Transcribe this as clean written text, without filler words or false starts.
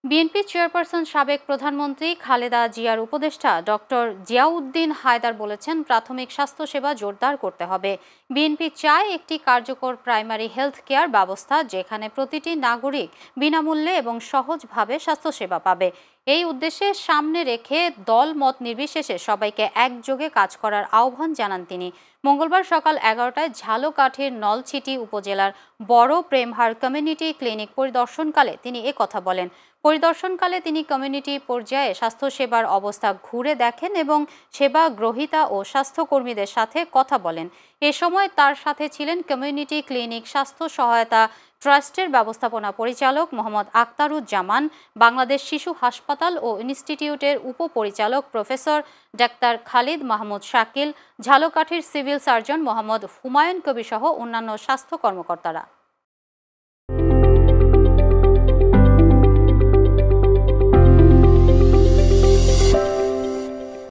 BNP chairperson সাবেক প্রধানমন্ত্রী খালেদা জিয়ার উপদেষ্টা ডক্টর জিয়াউদ্দিন হায়দার বলেছেন, প্রাথমিক স্বাস্থ্যসেবা জোরদার করতে হবে। বিএনপি চায় একটি কার্যকর প্রাইমারি হেলথ কেয়ার ব্যবস্থা, যেখানে প্রতিটি নাগরিক বিনামূল্যে এবং সহজভাবে স্বাস্থ্যসেবা পাবে। এই উদ্দেশ্যে সামনে রেখে দল মত নির্বিশেষে সবাইকে একযোগে কাজ করার আহ্বান জানান তিনি। মঙ্গলবার সকাল 11টায় ঝালকাঠির নলছিটি উপজেলার বড় প্রেমহার কমিউনিটি ক্লিনিক পরিদর্শনকালে তিনি একথা বলেন। পরিদর্শনকালে তিনি কমিউনিটি পর্যায়ে স্বাস্থ্যসেবার অবস্থা ঘুরে দেখেন এবং সেবা গ্রহীতা ও স্বাস্থ্যকর্মীদের সাথে কথা বলেন। এ সময় তার সাথে ছিলেন কমিউনিটি ক্লিনিক স্বাস্থ্য সহায়তা ট্রাস্টের ব্যবস্থাপনা পরিচালক মোহাম্মদ আখতারুজ্জামান, বাংলাদেশ শিশু হাসপাতাল ও ইনস্টিটিউটের উপপরিচালক প্রফেসর ডাক্তার খালিদ মাহমুদ শাকিল, ঝালকাঠির সিভিল সার্জন মোহাম্মদ হুমায়ুন কবির সহ অন্যান্য স্বাস্থ্য কর্মকর্তারা।